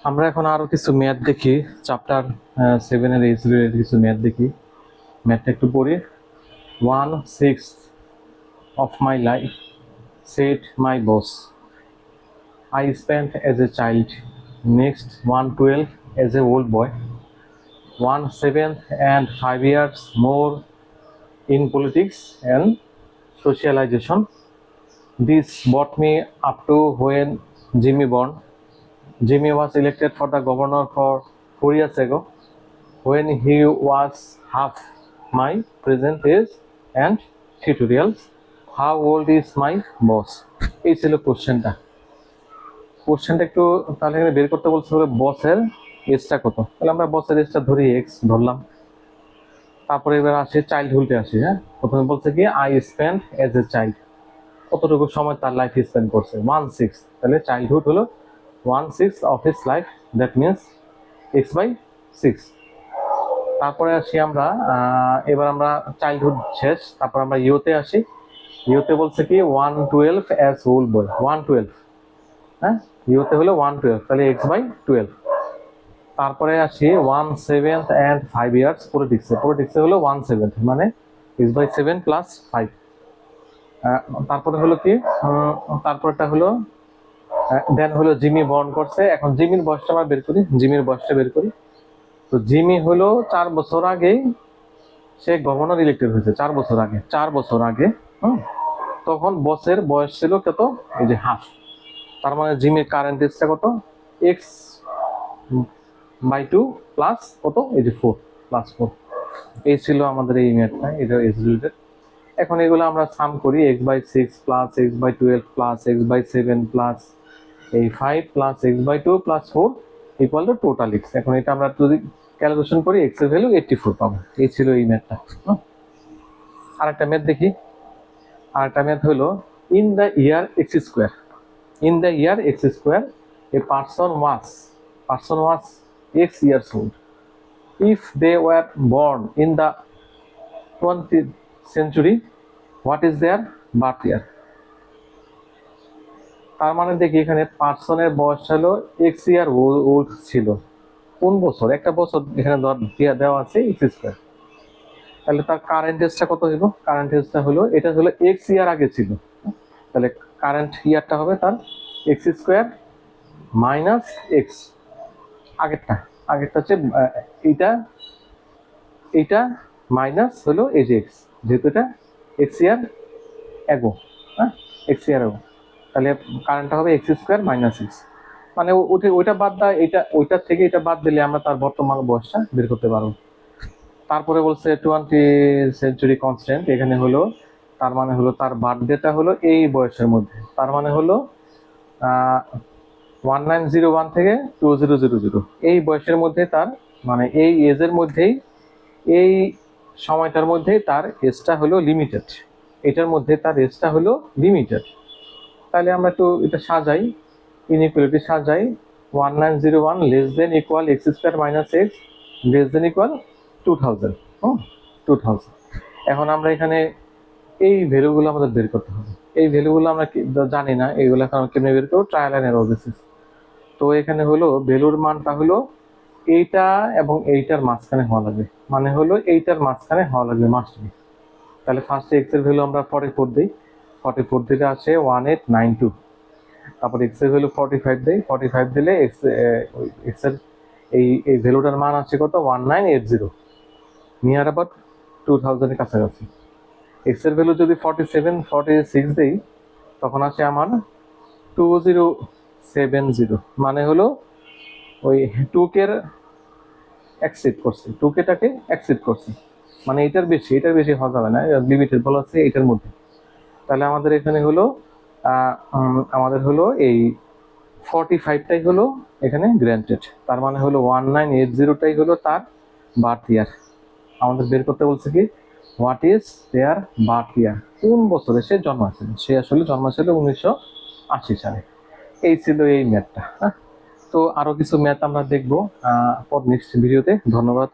আমরা এখন আরো কিছু ম্যাথ দেখি, চ্যাপ্টার 7 এর এইচ রিলেটেড কিছু ম্যাথ দেখি। ম্যাথটা একটু পড়ি। 1/6 of my life, said my boss, I spent as a child. Next 1/12 as a old boy. 1/7 and 5 years more in politics and socialization. This brought me up to when Jimmy born. Jimmy was elected for the governor for 4 years ago, when he was half my present age and tutorials. How old is my boss? এই ছিল কোশ্চেনটা একটু তাহলে এখানে বের করতে বলছে হলো বসের এজটা কত। তাহলে আমরা বসের এজটা ধরি এক্স ধরলাম। তারপরে এবার আসে চাইল্ডহুডে আসি। হ্যাঁ, প্রথমে বলছে কি I spend as a child, কতটুকু সময় তার লাইফ স্পেন্ড করছে 1/6। তাহলে চাইল্ডহুড হলো 1/6 of his life, that means x/6। তারপরে আসি আমরা এবার আমরা চাইল্ডহুড শেষ, তারপর আমরা ইউতে আসি। ইউতে বলছে কি 1/12 অ্যাজ ওল্ড বয়, 1/12। হ্যাঁ, ইউতে হলো 1/12, তাহলে x/12। তারপরে আসি 1/7 and 5 years পলিটিক্সে হলো 1/7, মানে x/7 প্লাস 5। তারপরে হলো কি তারপরটা হলো দেন হলো জিমি বর্ন করছে। এখন জিমির বয়সটা আমরা বের করি। তো জিমি হলো 4 বছর আগেই সে গভর্নর ইলেক্টেড হয়েছে, 4 বছর আগে। তখন বসের বয়স ছিল কত, এই যে হাফ। তার মানে জিমির কারেন্ট এজটা কত, x/2 প্লাস কত, এই যে 4 প্লাস 4। এই ছিল আমাদের এই ম্যাথটা, এটা এজ রিলেটেড। এখন এগুলো আমরা সাম করি, x/6 plus x/12 plus x/7 plus এই 5 plus x/2 plus 4 equal to total x। এখন এটা আমরা যদি ক্যালকুলেশন করি x এর ভ্যালু 84 পাবো। এই ছিল এই ম্যাথটা। আরেকটা ম্যাথ দেখি। আরেকটা ম্যাথ হলো in the year x square a person was x years old. If they were born in the 20th century, what is their birth year? তার মানে দেখি এখানে পার্সনের বয়স হলো x ইয়ার ওল্ড ছিল, কোন বছর, একটা বছর এখানে দেওয়া আছে x স্কোয়ার। তাহলে তার কারেন্ট এজটা কত হইব, কারেন্ট এজটা হলো এটা হলো x ইয়ার আগে ছিল, তাহলে কারেন্ট ইয়ারটা হবে তার x স্কোয়ার মাইনাস এক্স। আগেরটা হচ্ছে এইটা মাইনাস হলো এই যে এক্স, যেহেতু এটা এক্স ইয়ার এগো। হ্যাঁ, এক্স ইয়ার এগো, তাহলে কারেন্টটা হবে এক্স স্কোয়ার মাইনাস এক্স। মানে ওইটা বাদ দেয়, ওইটার থেকে এটা বাদ দিলে আমরা তার বর্তমান বয়সটা বের করতে পারবো। তারপরে বলছে 20th century কনস্ট্যান্ট, এখানে হলো তার মানে হলো তার বার্থডেটা হলো এই বয়সের মধ্যে, তার মানে হলো 1901 থেকে 2000, এই বয়সের মধ্যে তার মানে এই এজের মধ্যেই, এই সময়টার মধ্যেই তার এজটা হলো লিমিটেড, এটার মধ্যে তার এজটা হলো লিমিটেড। তাহলে আমরা একটু এটা সাজাই, ইনইকুয়ালিটি সাজাই। 1901 less than equal x square minus x less than equal 2000। 2000। এখন আমরা এখানে এই ভ্যালুগুলো আমাদের বের করতে হবে। এই ভ্যালুগুলো আমরা জানি না, এইগুলো এখন কেমনে বের করবো, ট্রায়াল এন্ড এরর বেসিস। তো এখানে হলো ভ্যালুর মানটা হলো এইটা এবং এইটার মাঝখানে হওয়া লাগবে, মানে হলো এইটার মাঝখানে হওয়া লাগবে মাস্ট বি। তাহলে ফার্স্টে এক্স এর ভ্যালু আমরা 44 দিই, 44 দিলে আসে 1892। তারপর এক্স এর ভ্যালু 45 দিই, 45 দিলে এক্স এর এই ভ্যালুটার মান আছে কত, 1980, নিয়ার অ্যাবাউট 2000 এর কাছাকাছি। এক্স এর ভ্যালু যদি 47 46 দিই, তখন আসে আমার 2070, মানে হলো ওই 2K এক্সিড করছে, 2K-টাকে এক্সিড করছে, মানে এটার বেশি হওয়া যাবে না, লিমিটেড বলা আছে এটার মধ্যে। তাহলে আমাদের এখানে হলো আমাদের হলো এই 45টাই হলো এখানে গ্র্যান্টেড, তার মানে হলো 1980টাই হলো তার বার্থ ইয়ার। আমাদের বের করতে বলছে কি what is their birth year, কোন বছরে সে জন্মাছিল। সে আসলে জন্মাছিল 1980 সালে। এই ছিল এই ম্যাথটা। হ্যাঁ, তো আরো কিছু ম্যাথ আমরা দেখবো পর নেক্সট ভিডিওতে। ধন্যবাদ।